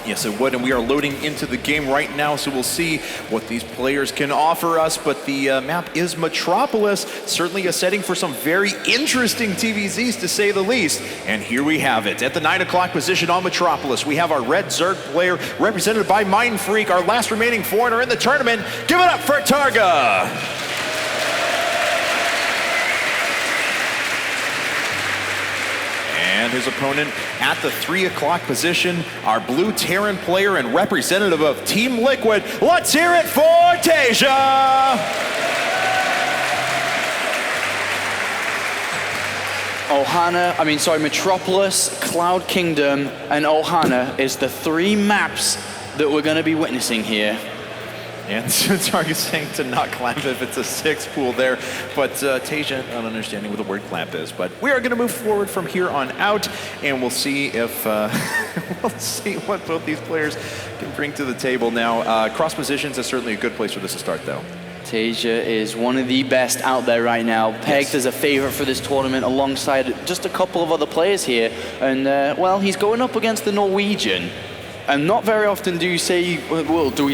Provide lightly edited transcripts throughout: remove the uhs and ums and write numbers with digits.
Yes, it would, and we are loading into the game right now, so we'll see what these players can offer us. But the map is Metropolis, certainly a setting for some very interesting TVZs, to say the least. And here we have it. At the 9 o'clock position on Metropolis, we have our red Zerg player represented by Mind Freak, our last remaining foreigner in the tournament. Give it up for Targa! And his opponent at the 3 o'clock position, our blue Terran player and representative of Team Liquid. Let's hear it for Taeja! Metropolis, Cloud Kingdom, and Ohana is the 3 maps that we're going to be witnessing here. And Targa's saying to not clamp if it's a 6 pool there, but Taeja, not understanding what the word clamp is. But we are going to move forward from here on out, and we'll see if we'll see what both these players can bring to the table now. Cross positions is certainly a good place for this to start, though. Taeja is one of the best out there right now, pegged as a favorite for this tournament alongside just a couple of other players here. And, well, he's going up against the Norwegian. And not very often do we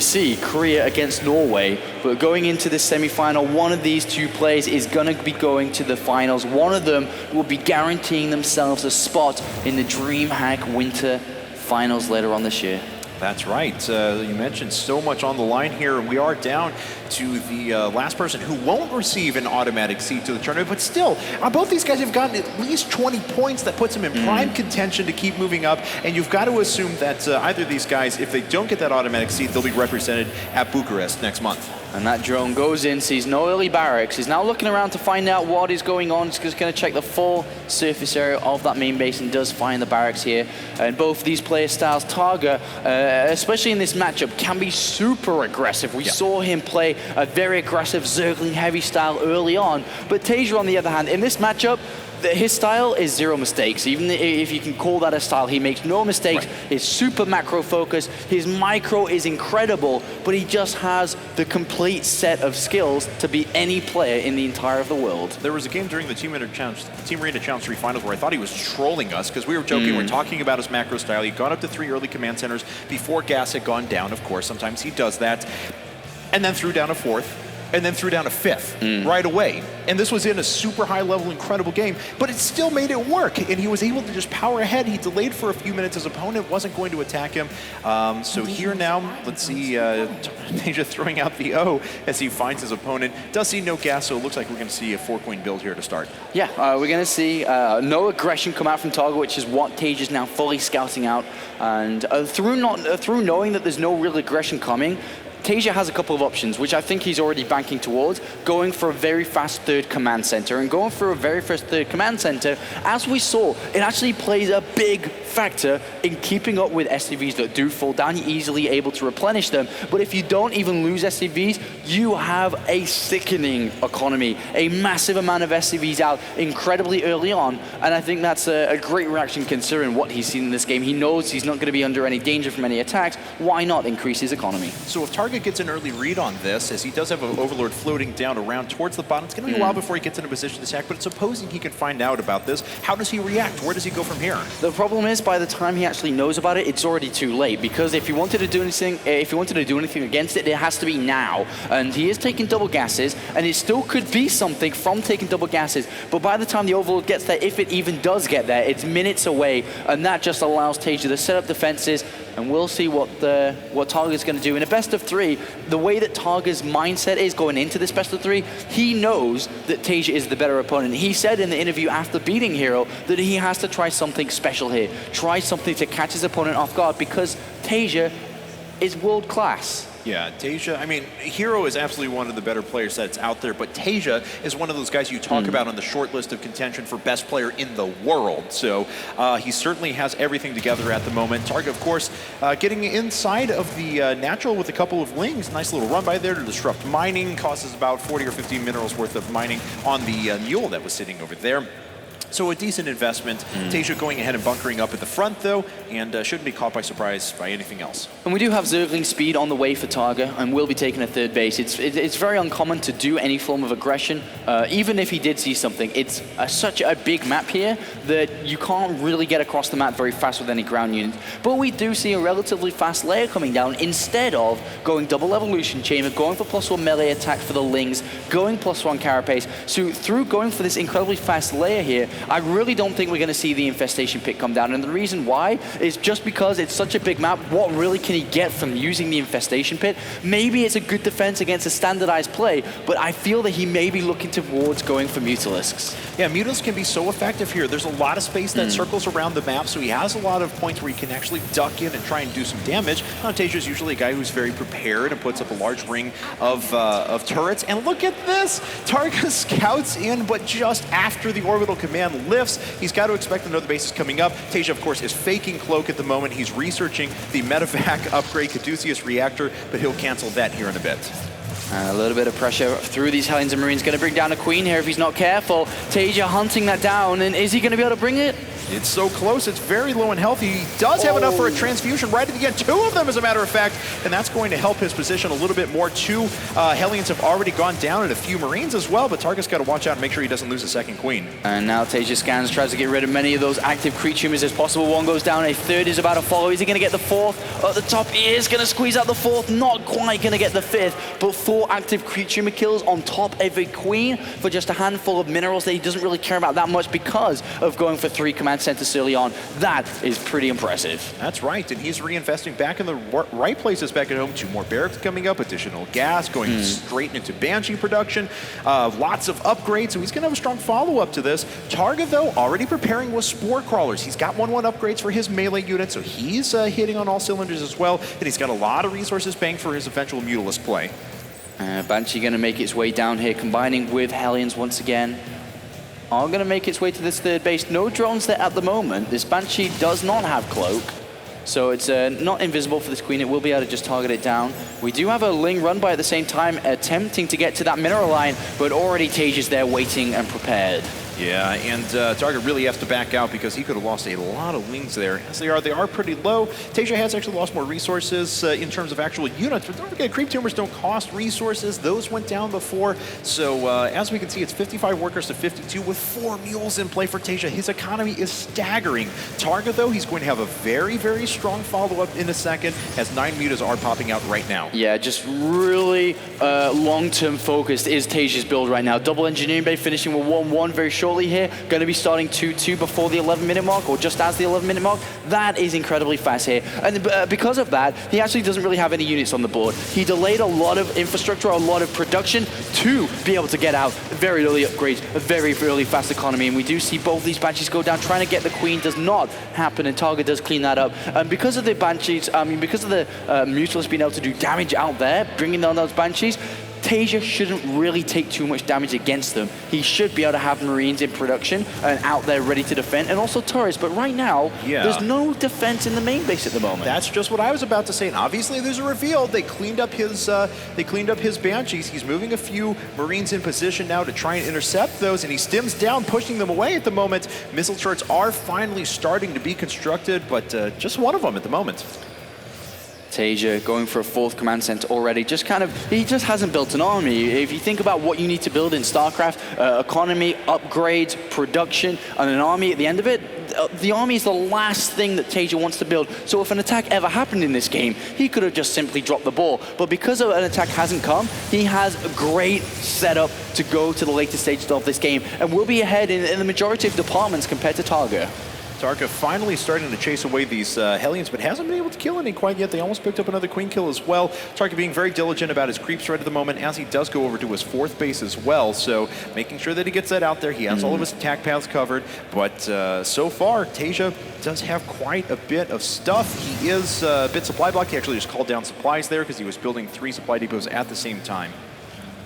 see Korea against Norway, but going into this semi-final, one of these 2 players is going to be going to the finals. One of them will be guaranteeing themselves a spot in the DreamHack Winter Finals later on this year. That's right. You mentioned so much on the line here, and we are down to the last person who won't receive an automatic seed to the tournament. But still, both these guys have gotten at least 20 points. That puts them in prime contention to keep moving up. And you've got to assume that either of these guys, if they don't get that automatic seed, they'll be represented at Bucharest next month. And that drone goes in, sees no early barracks. He's now looking around to find out what is going on. He's just going to check the full surface area of that main base and does find the barracks here. And both these player styles, Targa, especially in this matchup, can be super aggressive. We saw him play a very aggressive Zergling heavy style early on. But Taeja, on the other hand, in this matchup, his style is 0 mistakes. Even if you can call that a style, he makes no mistakes. Right. He's super macro focused. His micro is incredible, but he just has the complete set of skills to beat any player in the entire of the world. There was a game during the Team Arena Challenge 3 finals where I thought he was trolling us because we were joking. We were talking about his macro style. He got up to 3 early command centers before gas had gone down. Of course, sometimes he does that, and then threw down a 4th. And then threw down a 5th right away. And this was in a super high level, incredible game, but it still made it work. And he was able to just power ahead. He delayed for a few minutes. His opponent wasn't going to attack him. So here now, let's see Taeja throwing out the O as he finds his opponent. Does see no gas, so it looks like we're going to see a 4-coin build here to start. Yeah, we're going to see no aggression come out from Targa, which is what Taeja's now fully scouting out. And through knowing that there's no real aggression coming, Taeja has a couple of options, which I think he's already banking towards, going for a very fast 3rd command center. And going for a very fast 3rd command center, as we saw, it actually plays a big factor in keeping up with SCVs that do fall down. You're easily able to replenish them. But if you don't even lose SCVs, you have a sickening economy, a massive amount of SCVs out incredibly early on. And I think that's a great reaction considering what he's seen in this game. He knows he's not going to be under any danger from any attacks. Why not increase his economy? So if Targa gets an early read on this, as he does have an Overlord floating down around towards the bottom, it's going to be a while before he gets in a position to attack, but supposing he can find out about this, how does he react? Where does he go from here? The problem is, by the time he actually knows about it, it's already too late, because if he wanted to do anything against it, it has to be now. And he is taking double gases, and it still could be something from taking double gases, but by the time the Overlord gets there, if it even does get there, it's minutes away, and that just allows Taeja to set up defenses, and we'll see what Targa's going to do. In a best of 3, the way that Targa's mindset is going into this best of 3, he knows that Taeja is the better opponent. He said in the interview after beating Hero that he has to try something special here, try something to catch his opponent off guard, because Taeja is world class. Yeah, Taeja, I mean, Hero is absolutely one of the better players that's out there, but Taeja is one of those guys you talk about on the short list of contention for best player in the world. So he certainly has everything together at the moment. Targa, of course, getting inside of the natural with a couple of wings. Nice little run by there to disrupt mining. Causes about 40 or 50 minerals worth of mining on the mule that was sitting over there. So a decent investment. Taeja going ahead and bunkering up at the front, though, and shouldn't be caught by surprise by anything else. And we do have Zergling speed on the way for Targa, and will be taking a third base. It's very uncommon to do any form of aggression. Even if he did see something, it's such a big map here that you can't really get across the map very fast with any ground units. But we do see a relatively fast layer coming down instead of going double evolution chamber, going for +1 melee attack for the Lings, going +1 carapace. So through going for this incredibly fast layer here, I really don't think we're going to see the infestation pit come down. And the reason why is just because it's such a big map. What really can he get from using the infestation pit? Maybe it's a good defense against a standardized play, but I feel that he may be looking towards going for Mutalisks. Yeah, Mutalisks can be so effective here. There's a lot of space that circles around the map, so he has a lot of points where he can actually duck in and try and do some damage. Taeja is usually a guy who's very prepared and puts up a large ring of turrets. And look at this! Targa scouts in, but just after the orbital command lifts, he's got to expect another base is coming up. Taeja, of course, is faking Cloak at the moment. He's researching the medevac upgrade Caduceus reactor, but he'll cancel that here in a bit. A little bit of pressure through these Hellions and Marines. Going to bring down a Queen here if he's not careful. Taeja hunting that down, and is he going to be able to bring it? It's so close. It's very low and healthy. He does have enough for a transfusion right at the end. 2 of them, as a matter of fact, and that's going to help his position a little bit more. 2 Hellions have already gone down and a few Marines as well, but Targa's got to watch out and make sure he doesn't lose a second Queen. And now Taeja scans, tries to get rid of many of those active creatures as possible. 1 goes down, a 3rd is about to follow. Is he going to get the 4th? At the top, he is going to squeeze out the 4th. Not quite going to get the 5th, but 4 active creature kills on top of a Queen for just a handful of minerals that he doesn't really care about that much because of going for 3 command centers early on. That is pretty impressive. That's right, and he's reinvesting back in the right places back at home. 2 more barracks coming up, additional gas, going straight into Banshee production, lots of upgrades, so he's going to have a strong follow-up to this. Targa, though, already preparing with Spore Crawlers. He's got 1/1 upgrades for his melee unit, so he's hitting on all cylinders as well, and he's got a lot of resources banked for his eventual Mutalisk play. Banshee going to make its way down here, combining with Hellions once again. Are going to make its way to this 3rd base. No drones there at the moment. This Banshee does not have Cloak, so it's not invisible for this Queen. It will be able to just target it down. We do have a Ling run by at the same time, attempting to get to that mineral line, but already Taeja's there waiting and prepared. Yeah, and Targa really has to back out because he could have lost a lot of Lings there. As they are pretty low. Taeja has actually lost more resources in terms of actual units, but don't forget, creep tumors don't cost resources. Those went down before. So as we can see, it's 55 workers to 52 with 4 mules in play for Taeja. His economy is staggering. Targa, though, he's going to have a very, very strong follow-up in a second as 9 mutas are popping out right now. Yeah, just really long-term focused is Taeja's build right now. Double Engineering Bay finishing with 1/1 very shortly here. Going to be starting 2/2 before the 11-minute mark, or just as the 11-minute mark. That is incredibly fast here. And because of that, he actually doesn't really have any units on the board. He delayed a lot of infrastructure, a lot of production to be able to get out very early upgrades, a very early fast economy. And we do see both these Banshees go down. Trying to get the Queen does not happen, and Targa does clean that up. And because of the Banshees, because of the Mutalisks being able to do damage out there, bringing down those Banshees, Taeja shouldn't really take too much damage against them. He should be able to have Marines in production and out there ready to defend, and also turrets. But right now, there's no defense in the main base at the moment. That's just what I was about to say. And obviously, there's a reveal. They cleaned up his Banshees. He's moving a few Marines in position now to try and intercept those, and he stims down, pushing them away at the moment. Missile turrets are finally starting to be constructed, but just 1 of them at the moment. Taeja going for a 4th command center already. He just hasn't built an army. If you think about what you need to build in StarCraft, economy, upgrades, production, and an army at the end of it, the army is the last thing that Taeja wants to build. So if an attack ever happened in this game, he could have just simply dropped the ball. But because an attack hasn't come, he has a great setup to go to the later stages of this game, and will be ahead in the majority of departments compared to Targa. Targa finally starting to chase away these Hellions, but hasn't been able to kill any quite yet. They almost picked up another Queen kill as well. Targa being very diligent about his creeps right at the moment, as he does go over to his 4th base as well. So making sure that he gets that out there. He has all of his attack paths covered, but so far, Taeja does have quite a bit of stuff. He is a bit supply blocked. He actually just called down supplies there because he was building 3 supply depots at the same time.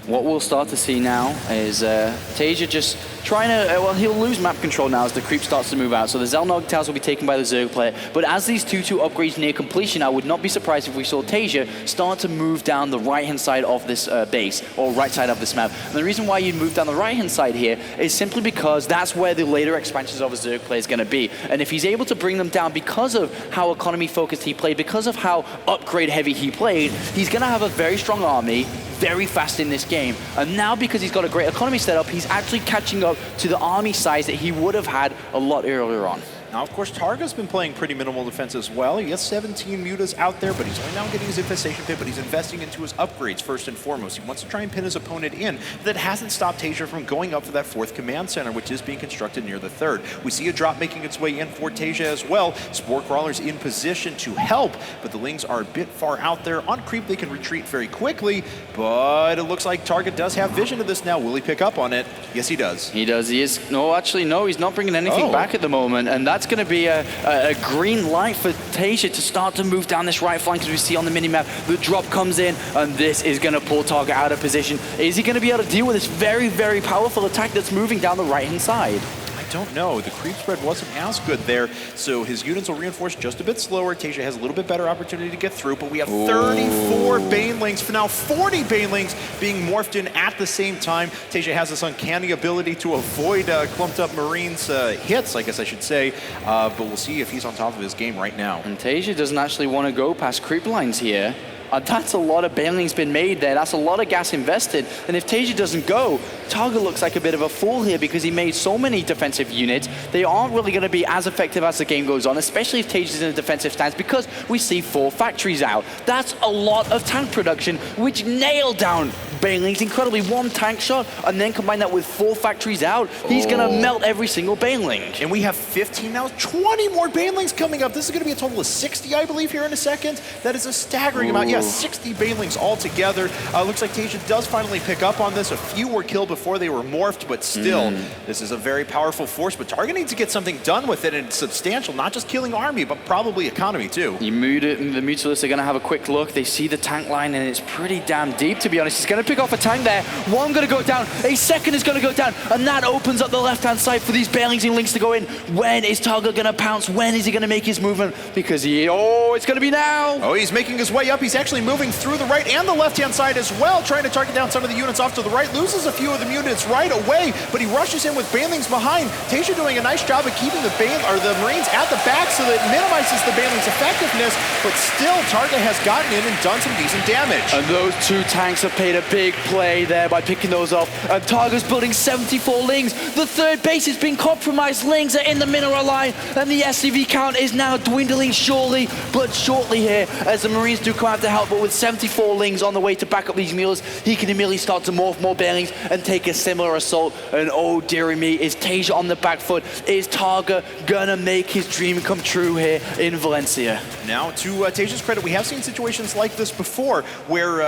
What we'll start to see now is Taeja just trying to, well, he'll lose map control now as the creep starts to move out. So the Xelnog towers will be taken by the Zerg player. But as these 2-2 upgrades near completion, I would not be surprised if we saw Taeja start to move down the right-hand side of this base, or right side of this map. And the reason why you'd move down the right-hand side here is simply because that's where the later expansions of a Zerg player is going to be. And if he's able to bring them down because of how economy-focused he played, because of how upgrade-heavy he played, he's going to have a very strong army, very fast in this game. And now because he's got a great economy setup, he's actually catching up to the army size that he would have had a lot earlier on. Now, of course, Targa's been playing pretty minimal defense as well. He has 17 mutas out there, but he's only now getting his infestation pit, but he's investing into his upgrades first and foremost. He wants to try and pin his opponent in. That hasn't stopped Taeja from going up for that 4th command center, which is being constructed near the 3rd. We see a drop making its way in for Taeja as well. Spore Crawler's in position to help, but the Lings are a bit far out there. On creep, they can retreat very quickly, but it looks like Targa does have vision of this now. Will he pick up on it? Yes, he does. He does. He is. No, actually, no, he's not bringing anything back at the moment, and that's going to be a green light for Taeja to start to move down this right flank, as we see on the minimap. The drop comes in, and this is going to pull Targa out of position. Is he going to be able to deal with this very, very powerful attack that's moving down the right-hand side? I don't know. The creep spread wasn't as good there, so his units will reinforce just a bit slower. Taeja has a little bit better opportunity to get through, but we have 34 Banelings, for now 40 Banelings being morphed in at the same time. Taeja has this uncanny ability to avoid clumped up Marines hits, I guess I should say, but we'll see if he's on top of his game right now. And Taeja doesn't actually want to go past creep lines here. That's a lot of Banelings been made there. That's a lot of gas invested. And if Taeja doesn't go, Targa looks like a bit of a fool here because he made so many defensive units. They aren't really going to be as effective as the game goes on, especially if Taeja's in a defensive stance, because we see 4 factories out. That's a lot of tank production, which nailed down Banelings incredibly. 1 tank shot, and then combine that with 4 factories out, he's going to melt every single Baneling. And we have 15 now, 20 more Banelings coming up. This is going to be a total of 60, I believe, here in a second. That is a staggering amount. Yeah, 60 Banelings altogether. Looks like Taeja does finally pick up on this. A few were killed before they were morphed, but still, this is a very powerful force. But Targa needs to get something done with it, and it's substantial, not just killing army, but probably economy too. The Mutalisks are going to have a quick look. They see the tank line, and it's pretty damn deep, to be honest. He's going to pick off a tank there. 1 going to go down, a 2nd is going to go down, and that opens up the left-hand side for these Banelings and Lings to go in. When is Targa going to pounce? When is he going to make his movement? Because it's going to be now. Oh, he's making his way up. He's actually moving through the right and the left-hand side as well, trying to target down some of the units off to the right. Loses a few of the units right away, but he rushes in with Banelings behind. Taeja doing a nice job of keeping the Marines at the back so that it minimizes the Banelings' effectiveness, but still Targa has gotten in and done some decent damage. And those 2 tanks have paid a big play there by picking those off. And Targa's building 74 Lings. The 3rd base is being compromised. Lings are in the mineral line, and the SCV count is now dwindling surely, but shortly here, as the Marines do come out to help. But with 74 Lings on the way to back up these mules, he can immediately start to morph more Banelings and take a similar assault. And oh dearie me, is Taeja on the back foot? Is Targa gonna make his dream come true here in Valencia? Now, to Taeja's credit, we have seen situations like this before, where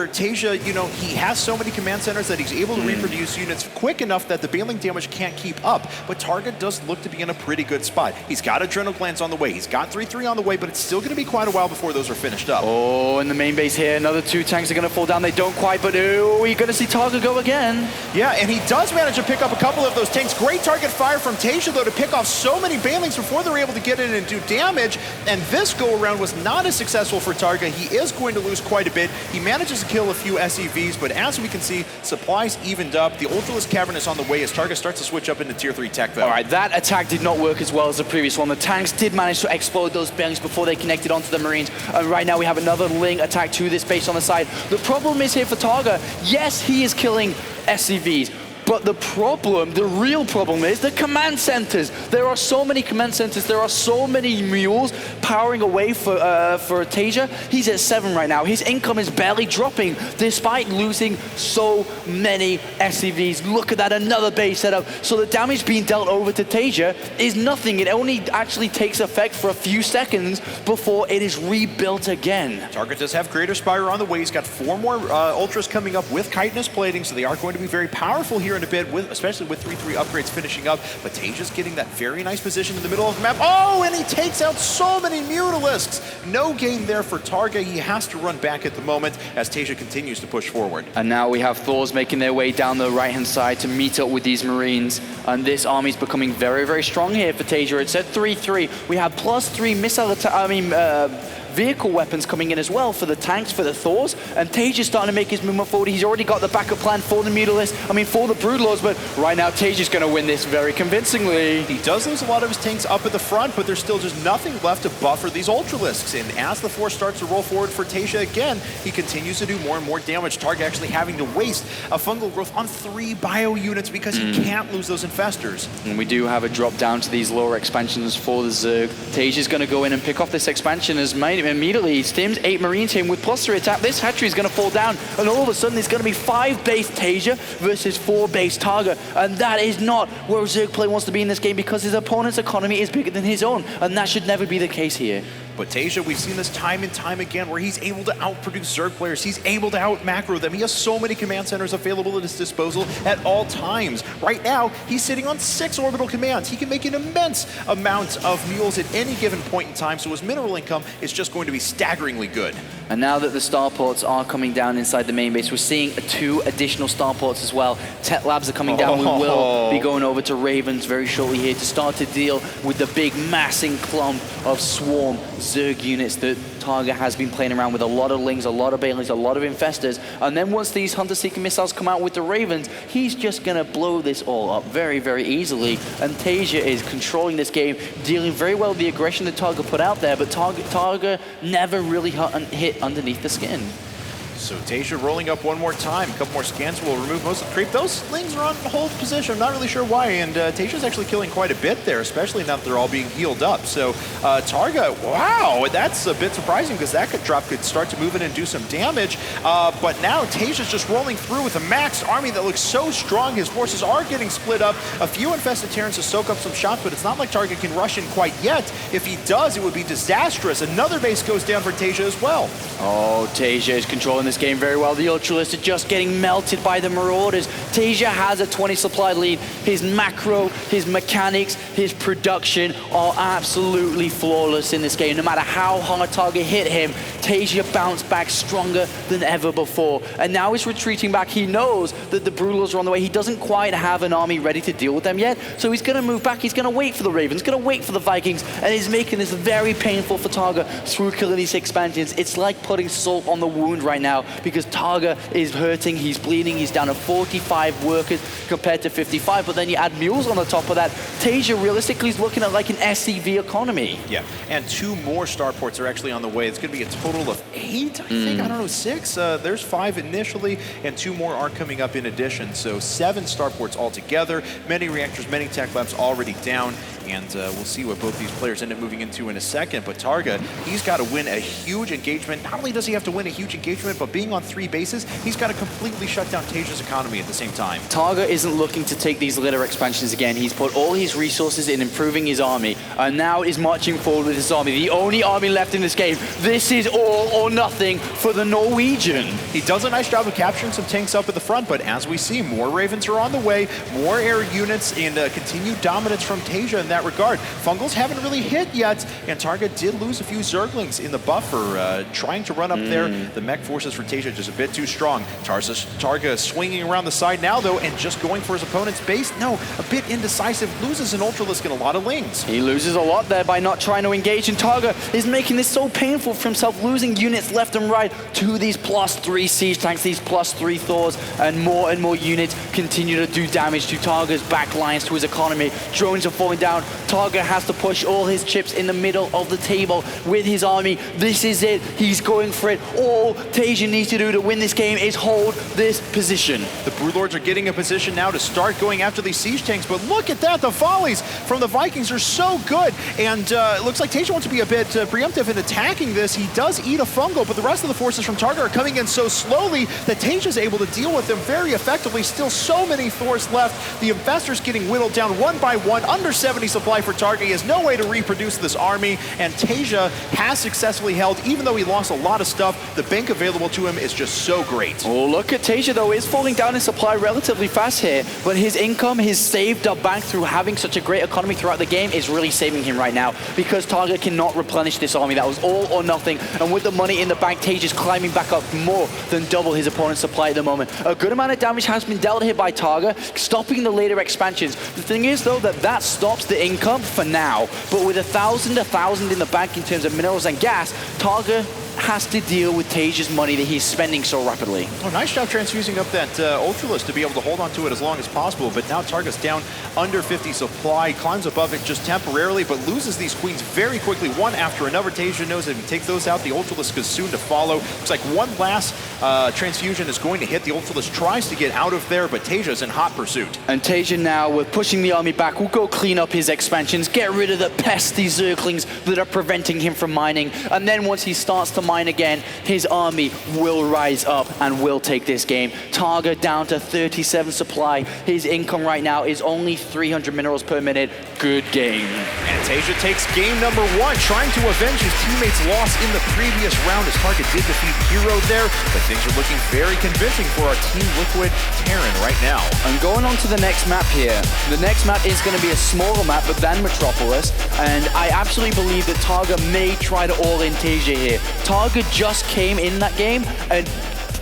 Taeja, you know, he has so many command centers that he's able to reproduce units quick enough that the Baneling damage can't keep up. But Targa does look to be in a pretty good spot. He's got Adrenal Glands on the way. He's got 3-3 on the way, but it's still going to be quite a while before those are finished up. Oh, in the main base here, another 2 tanks are going to fall down. They don't quite, but oh, you're going to see Targa go again. Yeah, and he does manage to pick up a couple of those tanks. Great target fire from Taeja, though, to pick off so many Banelings before they're able to get in and do damage. And this go-around was not as successful for Targa. He is going to lose quite a bit. He manages to kill a few SCVs, but as we can see, supplies evened up. The Ultralisk Cavern is on the way as Targa starts to switch up into Tier 3 tech, though. All right, that attack did not work as well as the previous one. The tanks did manage to explode those Banelings before they connected onto the Marines. And right now we have another Ling attack to this base on the side. The problem is here for Targa, yes, he is killing SCVs, but the real problem is the command centers. There are so many command centers. There are so many mules powering away for Taeja. He's at 7 right now. His income is barely dropping despite losing so many SCVs. Look at that, another base setup. So the damage being dealt over to Taeja is nothing. It only actually takes effect for a few seconds before it is rebuilt again. Targa does have Greater Spire on the way. He's got 4 more Ultras coming up with chitinous plating, so they are going to be very powerful here here in a bit, especially with 3-3 upgrades finishing up. But Taeja's getting that very nice position in the middle of the map. Oh, and he takes out so many Mutalisks. No gain there for Targa. He has to run back at the moment as Taeja continues to push forward. And now we have Thors making their way down the right-hand side to meet up with these Marines. And this army's becoming very, very strong here for Taeja. It's at 3-3. We have +3 missile vehicle weapons coming in as well for the tanks, for the Thors, and Taeja's starting to make his movement forward. He's already got the backup plan for the for the Broodlords, but right now Taeja's going to win this very convincingly. He does lose a lot of his tanks up at the front, but there's still just nothing left to buffer these Ultralisks, and as the force starts to roll forward for Taeja again, he continues to do more and more damage. Targa actually having to waste a fungal growth on 3 bio units because he can't lose those infestors. And we do have a drop down to these lower expansions for the Zerg. Taeja's going to go in and pick off this expansion as immediately stims 8 Marines him with +3 attack. This hatchery is going to fall down, and all of a sudden there's going to be 5 base Taeja versus 4 base Targa, and that is not where Zerg play wants to be in this game because his opponent's economy is bigger than his own, and that should never be the case here. But Taeja, we've seen this time and time again where he's able to outproduce Zerg players. He's able to out-macro them. He has so many command centers available at his disposal at all times. Right now, he's sitting on 6 orbital commands. He can make an immense amount of mules at any given point in time, so his mineral income is just going to be staggeringly good. And now that the starports are coming down inside the main base, we're seeing 2 additional starports as well. Tech labs are coming down. We will be going over to Ravens very shortly here to start to deal with the big massing clump of swarm Zerg units that Targa has been playing around with. A lot of Lings, a lot of Banelings, a lot of Infestors. And then once these Hunter-Seeker missiles come out with the Ravens, he's just going to blow this all up very, very easily. And Taeja is controlling this game, dealing very well with the aggression that Targa put out there, but Targa never really hit underneath the skin. So Taeja rolling up one more time. A couple more scans will remove most of the creep. Those Lings are on hold position. I'm not really sure why. And Taeja's actually killing quite a bit there, especially now that they're all being healed up. So Targa, wow, that's a bit surprising because that could start to move in and do some damage. But now Taeja's just rolling through with a max army that looks so strong. His forces are getting split up. A few infested Terrans to soak up some shots, but it's not like Targa can rush in quite yet. If he does, it would be disastrous. Another base goes down for Taeja as well. Oh, Taeja is controlling this game very well. The Ultralists are just getting melted by the Marauders. Taeja has a 20 supply lead. His macro, his mechanics, his production are absolutely flawless in this game. No matter how hard Targa hit him, Taeja bounced back stronger than ever before. And now he's retreating back. He knows that the Broodlords are on the way. He doesn't quite have an army ready to deal with them yet. So he's going to move back. He's going to wait for the Ravens, going to wait for the Vikings, and he's making this very painful for Targa through killing these expansions. It's like putting salt on the wound right now because Targa is hurting, he's bleeding, he's down to 45 workers compared to 55, but then you add mules on the top of that. Taeja realistically is looking at like an SCV economy. Yeah, and 2 more starports are actually on the way. It's going to be a total of 8, I think, I don't know, 6. There's 5 initially, and 2 more are coming up in addition. So 7 starports altogether, many reactors, many tech labs already down, and we'll see what both these players end up moving into in a second. But Targa, he's got to win a huge engagement. Not only does he have to win a huge engagement, but being on 3 bases, he's got to completely shut down Taeja's economy at the same time. Targa isn't looking to take these litter expansions again. He's put all his resources in improving his army, and now is marching forward with his army. The only army left in this game. This is all or nothing for the Norwegian. He does a nice job of capturing some tanks up at the front, but as we see, more Ravens are on the way, more air units, and continued dominance from Taeja in that regard. Fungals haven't really hit yet, and Targa did lose a few Zerglings in the buffer, trying to run up there. The mech forces for Taeja just a bit too strong. Targa swinging around the side now, though, and just going for his opponent's base. No, a bit indecisive. Loses an Ultralisk and a lot of Lings. He loses a lot there by not trying to engage, and Targa is making this so painful for himself, losing units left and right to these +3 siege tanks, these +3 Thors, and more units continue to do damage to Targa's back lines, to his economy. Drones are falling down. Targa has to push all his chips in the middle of the table with his army. This is it. He's going for it. All Taeja needs to do to win this game is hold this position. The Broodlords are getting a position now to start going after these siege tanks, but look at that. The volleys from the Vikings are so good, and it looks like Taeja wants to be a bit preemptive in attacking this. He does eat a fungal, but the rest of the forces from Targa are coming in so slowly that Taeja's able to deal with them very effectively. Still so many Thors left. The Infestors getting whittled down one by one, under 70 supply for Targa. He has no way to reproduce this army, and Taeja has successfully held, even though he lost a lot of stuff, the bank available to him is just so great. Oh, look at Taeja, though, is falling down in supply relatively fast here, but his income, his saved up bank through having such a great economy throughout the game is really saving him right now, because Targa cannot replenish this army. That was all or nothing, and with the money in the bank, Taeja's climbing back up more than double his opponent's supply at the moment. A good amount of damage has been dealt here by Targa, stopping the later expansions. The thing is, though, that stops the income for now, but with 1,000 in the bank in terms of minerals and gas, Targa has to deal with Taeja's money that he's spending so rapidly. Oh, nice job transfusing up that Ultralist to be able to hold on to it as long as possible, but now Targa's down under 50 supply, climbs above it just temporarily, but loses these queens very quickly, one after another. Taeja knows that if he takes those out, the Ultralist is soon to follow. Looks like one last transfusion is going to hit. The Ultralist tries to get out of there, but Taeja's in hot pursuit. And Taeja now, with pushing the army back, will go clean up his expansions, get rid of the pesky Zerglings that are preventing him from mining, and then once he starts to mine again, his army will rise up and will take this game. Targa down to 37 supply. His income right now is only 300 minerals per minute. Good game. And Taeja takes game number 1, trying to avenge his teammates' loss in the previous round as Targa did defeat Hero there, but things are looking very convincing for our Team Liquid Terran right now. And going on to the next map here, the next map is going to be a smaller map than Metropolis, and I absolutely believe that Targa may try to all-in Taeja here. Targa just came in that game and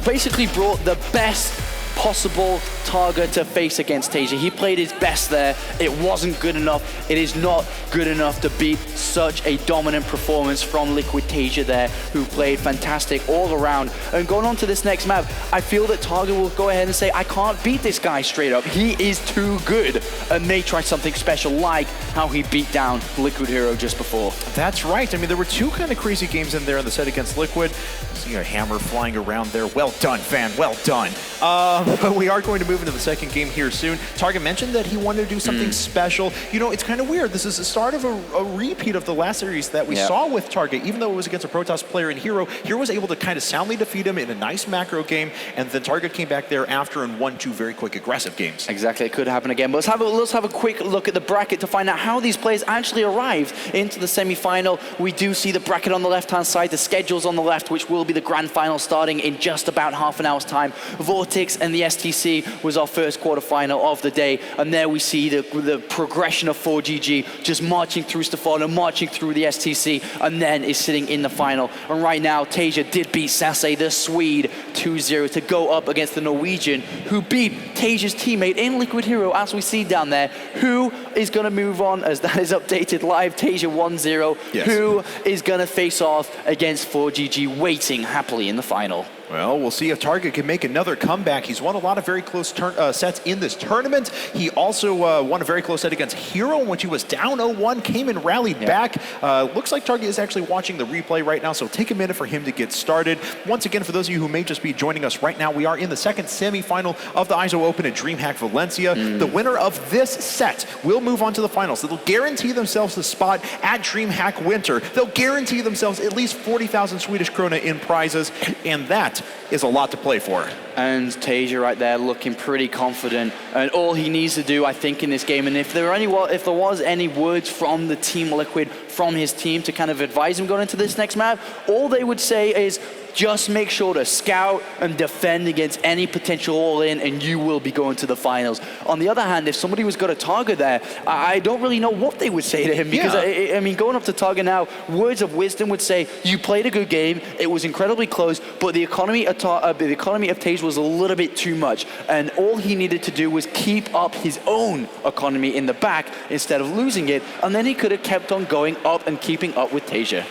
basically brought the best possible Targa to face against Taeja. He played his best there. It wasn't good enough. It is not good enough to beat such a dominant performance from Liquid Taeja there, who played fantastic all around. And going on to this next map, I feel that Targa will go ahead and say, I can't beat this guy straight up. He is too good. And may try something special, like how he beat down Liquid Hero just before. That's right. I mean, there were two kind of crazy games in there in the set against Liquid. See a hammer flying around there. Well done, fan. Well done. But we are going to move into the second game here soon. Targa mentioned that he wanted to do something special. You know, it's kind of weird. This is the start of a repeat of the last series that we saw with Targa. Even though it was against a Protoss player in Hero, Hero was able to kind of soundly defeat him in a nice macro game, and then Targa came back there after and won 2 very quick aggressive games. Exactly, it could happen again. But let's have a quick look at the bracket to find out how these players actually arrived into the semi-final. We do see the bracket on the left-hand side, the schedules on the left, which will be the grand final starting in just about half an hour's time. Vortex and the STC was our first quarterfinal of the day, and there we see the progression of 4GG just marching through Stefano, marching through the STC, and then is sitting in the final. And right now, Taeja did beat Sasse, the Swede, 2-0 to go up against the Norwegian, who beat Taeja's teammate in Liquid Hero, as we see down there, who is going to move on, as that is updated live, Taeja 1-0, who is going to face off against 4GG, waiting happily in the final. Well, we'll see if Targa can make another comeback. He's won a lot of very close sets in this tournament. He also won a very close set against Hero in which he was down 0-1, came and rallied back. Looks like Targa is actually watching the replay right now, so take a minute for him to get started. Once again, for those of you who may just be joining us right now, we are in the second semifinal of the Eizo Open at DreamHack Valencia. The winner of this set will move on to the finals. They'll guarantee themselves a spot at DreamHack Winter. They'll guarantee themselves at least 40,000 Swedish krona in prizes, and that is a lot to play for. And Taeja right there looking pretty confident, and all he needs to do, I think, in this game, and if there was any words from the Team Liquid, from his team to kind of advise him going into this next map, all they would say is just make sure to scout and defend against any potential all-in, and you will be going to the finals. On the other hand, if somebody was going to Targa there, I don't really know what they would say to him, because I mean, going up to Targa now, words of wisdom would say, you played a good game, it was incredibly close, but the economy of Taeja was a little bit too much, and all he needed to do was keep up his own economy in the back instead of losing it, and then he could have kept on going up and keeping up with Taeja.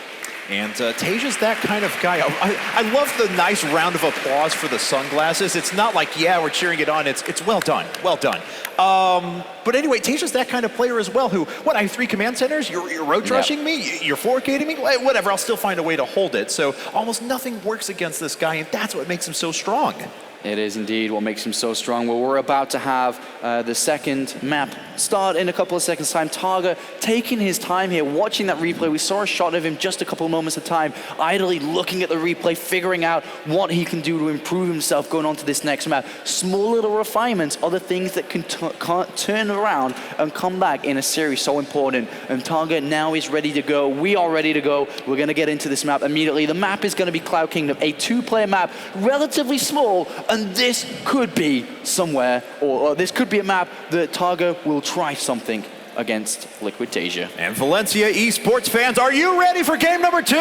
And Taeja's that kind of guy. I love the nice round of applause for the sunglasses. It's not like, yeah, we're cheering it on. It's well done, well done. But anyway, Taeja's that kind of player as well who, what, I have 3 command centers? You're road rushing me? You're 4K-ing me? Whatever, I'll still find a way to hold it. So almost nothing works against this guy, and that's what makes him so strong. It is indeed what makes him so strong. Well, we're about to have the second map start in a couple of seconds' time. Targa taking his time here, watching that replay. We saw a shot of him just a couple of moments at a time, idly looking at the replay, figuring out what he can do to improve himself going on to this next map. Small little refinements are the things that can turn around and come back in a series so important. And Targa now is ready to go. We are ready to go. We're going to get into this map immediately. The map is going to be Cloud Kingdom, a 2-player map, relatively small. And this could be somewhere, or this could be a map that Targa will try something against Liquid Taeja. And Valencia esports fans, are you ready for game number 2?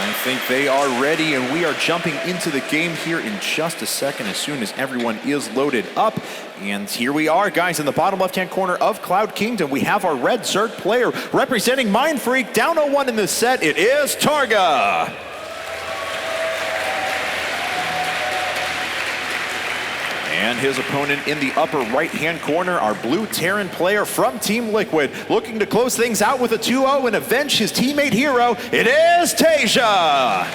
I think they are ready, and we are jumping into the game here in just a second as soon as everyone is loaded up. And here we are, guys, in the bottom left-hand corner of Cloud Kingdom. We have our red Zerg player representing Mind Freak, down 0-1 in this set. It is Targa. And his opponent in the upper right-hand corner, our blue Terran player from Team Liquid, looking to close things out with a 2-0 and avenge his teammate hero. It is Taeja.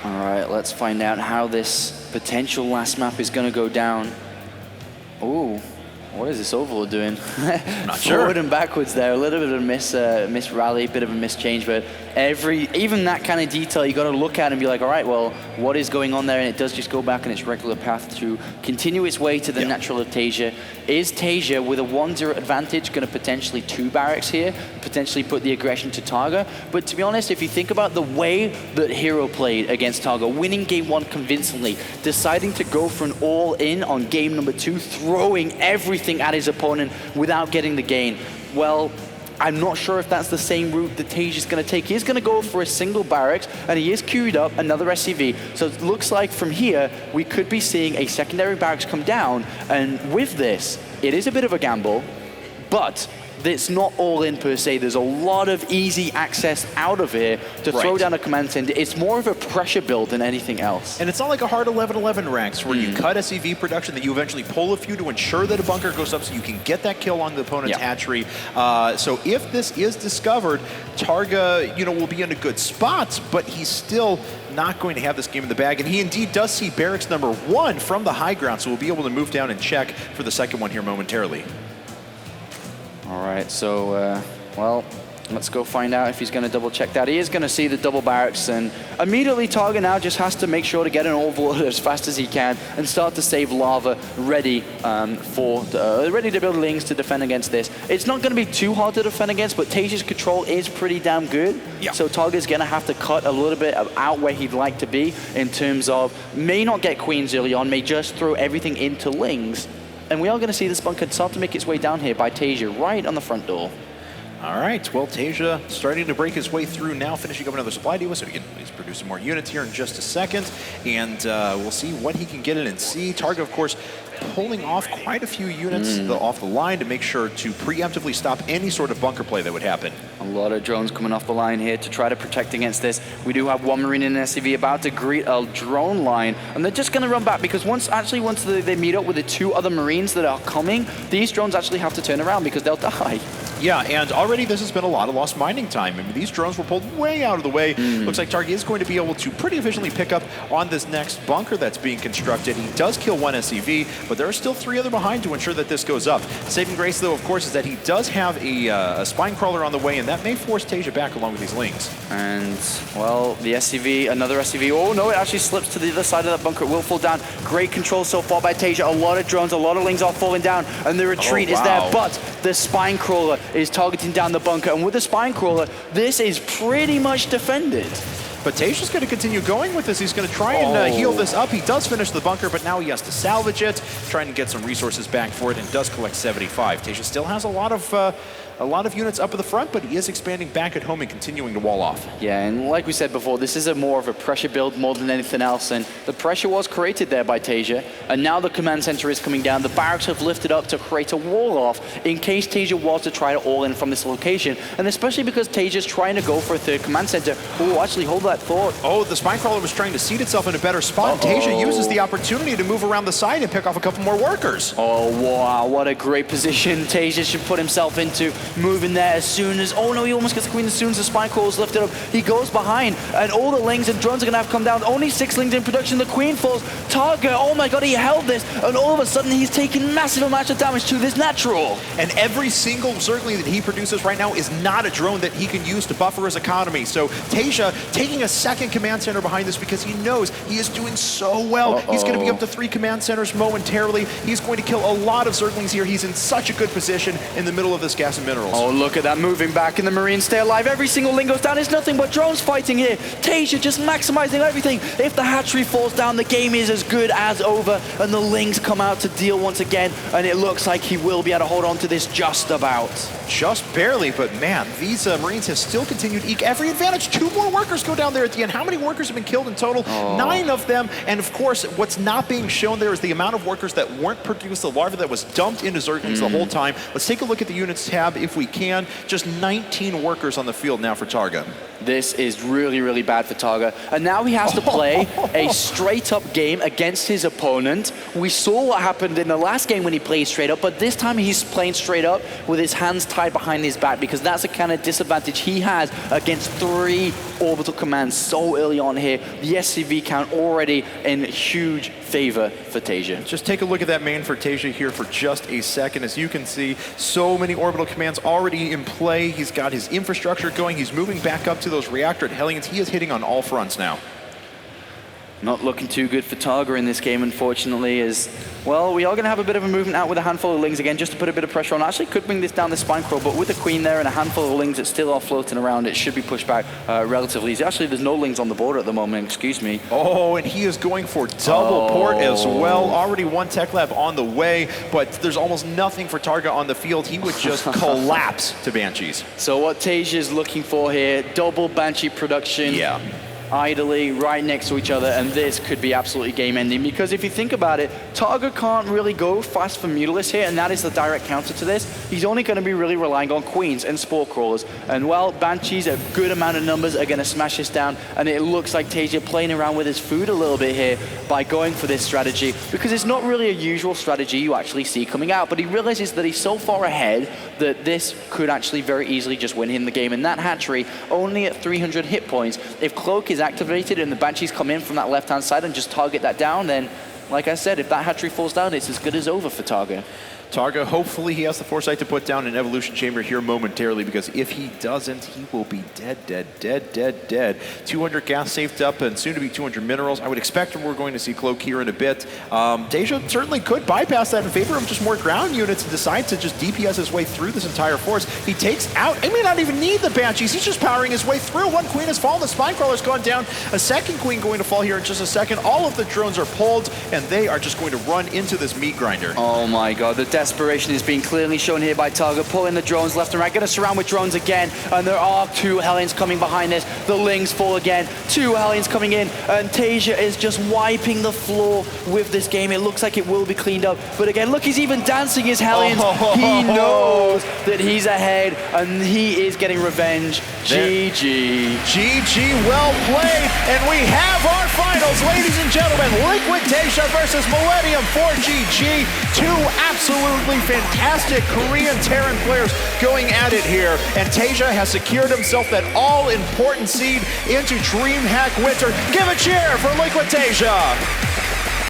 All right, let's find out how this potential last map is going to go down. Ooh, what is this Overlord doing? Not sure. Forward and backwards there, a little bit of a miss rally, bit of a miss change, but even that kind of detail, you got to look at and be like, all right, well, what is going on there? And it does just go back on its regular path to continue its way to the natural of Taeja. Is Taeja, with a 1-0 advantage, going to potentially 2 barracks here, potentially put the aggression to Targa? But to be honest, if you think about the way that Hero played against Targa, winning game 1 convincingly, deciding to go for an all-in on game number 2, throwing everything at his opponent without getting the gain, well, I'm not sure if that's the same route that Taeja is going to take. He's going to go for a single barracks, and he is queued up another SCV. So it looks like from here, we could be seeing a secondary barracks come down. And with this, it is a bit of a gamble, but it's not all in per se. There's a lot of easy access out of here to throw down a command center. It's more of a pressure build than anything else. And it's not like a hard 11-11 ranks where you cut SCV production, that you eventually pull a few to ensure that a bunker goes up so you can get that kill on the opponent's hatchery. So if this is discovered, Targa, will be in a good spot, but he's still not going to have this game in the bag. And he indeed does see barracks number 1 from the high ground, so we'll be able to move down and check for the second one here momentarily. All right, so, well, let's go find out if he's going to double check that. He is going to see the double barracks, and immediately Targa now just has to make sure to get an overload as fast as he can and start to save lava ready ready to build lings to defend against this. It's not going to be too hard to defend against, but Taeja's control is pretty damn good. So Targa's going to have to cut a little bit out where he'd like to be in terms of may not get queens early on, may just throw everything into lings. And we are going to see this bunker start to make its way down here by Taeja right on the front door. All right, well, Taeja starting to break his way through now, finishing up another supply depot, so he's producing more units here in just a second. And we'll see what he can get in and see. Targa, of course, pulling off quite a few units off the line to make sure to preemptively stop any sort of bunker play that would happen. A lot of drones coming off the line here to try to protect against this. We do have one Marine and an SCV about to greet a drone line, and they're just going to run back because once they meet up with the 2 other Marines that are coming, these drones actually have to turn around because they'll die. Yeah, and already this has been a lot of lost mining time. I mean, these drones were pulled way out of the way. Looks like Targa is going to be able to pretty efficiently pick up on this next bunker that's being constructed. He does kill 1 SCV, but there are still 3 other behind to ensure that this goes up. Saving grace, though, of course, is that he does have a spine crawler on the way, and that may force Taeja back along with these lings. And, well, the SCV, another SCV. Oh, no, it actually slips to the other side of that bunker. It will fall down. Great control so far by Taeja. A lot of drones, a lot of lings are falling down, and the retreat is there, but the spine crawler is targeting down the bunker, and with the spine crawler, this is pretty much defended. But Taeja's going to continue going with this. He's going to try and heal this up. He does finish the bunker, but now he has to salvage it, trying to get some resources back for it, and does collect 75. Taeja still has a lot of units up at the front, but he is expanding back at home and continuing to wall off. Yeah, and like we said before, this is more of a pressure build more than anything else, and the pressure was created there by Taeja, and now the command center is coming down. The barracks have lifted up to create a wall off in case Taeja was to try to all in from this location, and especially because Taeja's trying to go for a 3rd command center. Oh, actually, hold that. had thought. Oh, the Spine Crawler was trying to seat itself in a better spot. Taeja uses the opportunity to move around the side and pick off a couple more workers. Oh, wow, what a great position Taeja should put himself into. Moving there as soon as, oh no, he almost gets the queen as soon as the Spine Crawler is lifted up. He goes behind, and all the lings and drones are going to have to come down. Only 6 lings in production, the queen falls. Targa, oh my god, he held this, and all of a sudden he's taking massive amounts of damage to this natural. And every single Zergling that he produces right now is not a drone that he can use to buffer his economy. So Taeja taking a second command center behind this because he knows he is doing so well. He's going to be up to 3 command centers momentarily. He's going to kill a lot of Zerglings here. He's in such a good position in the middle of this gas and minerals. Oh, look at that, moving back, and the Marines stay alive. Every single ling goes down. It's nothing but drones fighting here. Taeja just maximizing everything. If the hatchery falls down, the game is as good as over, and the lings come out to deal once again, and it looks like he will be able to hold on to this just about. Just barely, but man, these Marines have still continued to eke every advantage. 2 more workers go down there at the end. How many workers have been killed in total? 9 of them, and of course, what's not being shown there is the amount of workers that weren't produced, the larvae that was dumped into Zerglings the whole time. Let's take a look at the units tab if we can. Just 19 workers on the field now for Targa. This is really, really bad for Targa. And now he has to play a straight-up game against his opponent. We saw what happened in the last game when he played straight up, but this time he's playing straight up with his hands tied behind his back, because that's the kind of disadvantage he has against 3 orbital commands so early on here. The SCV count already in huge favor for Taeja. Just take a look at that main for Taeja here for just a second. As you can see, so many orbital commands already in play. He's got his infrastructure going. He's moving back up to those reactor Hellions. He is hitting on all fronts now. Not looking too good for Targa in this game, unfortunately, as, well, we are going to have a bit of a movement out with a handful of lings again, just to put a bit of pressure on. Actually could bring this down the Spine Crawl, but with the queen there and a handful of lings that still are floating around, it should be pushed back relatively easy. Actually, there's no lings on the border at the moment, excuse me. Oh, and he is going for double port as well. Already 1 tech lab on the way, but there's almost nothing for Targa on the field. He would just collapse to Banshees. So what Taeja is looking for here, double Banshee production. Yeah. Idly right next to each other, and this could be absolutely game ending, because if you think about it, Targa can't really go fast for Mutalisk here, and that is the direct counter to this. He's only going to be really relying on queens and spore crawlers, and well, Banshees, a good amount of numbers, are going to smash this down, and it looks like Taeja playing around with his food a little bit here by going for this strategy, because it's not really a usual strategy you actually see coming out, but he realizes that he's so far ahead that this could actually very easily just win him the game, and that hatchery only at 300 hit points. If Cloak is activated and the Banshees come in from that left-hand side and just target that down, then, like I said, if that hatchery falls down, it's as good as over for Targa. Targa, hopefully he has the foresight to put down an evolution chamber here momentarily, because if he doesn't, he will be dead, dead, dead, dead, dead. 200 gas saved up and soon to be 200 minerals. I would expect we're going to see Cloak here in a bit. Taeja certainly could bypass that in favor of just more ground units and decide to just DPS his way through this entire force. He takes out, he may not even need the Banshees. He's just powering his way through. 1 queen has fallen, the Spine Crawler's gone down. A 2nd queen going to fall here in just a second. All of the drones are pulled, and they are just going to run into this meat grinder. Oh my god, the desperation is being clearly shown here by Targa, pulling the drones left and right, going to surround with drones again, and there are 2 Hellions coming behind this. The lings fall again, 2 Hellions coming in, and Taeja is just wiping the floor with this game. It looks like it will be cleaned up, but again, look, he's even dancing his Hellions. He knows that he's ahead, and he is getting revenge. GG. GG, well played, and we have our finals, ladies and gentlemen. Liquid Taeja versus Millennium 4GG. 2 absolutely fantastic Korean Terran players going at it here, and Taeja has secured himself that all-important seed into DreamHack Winter. Give a cheer for Liquid Taeja.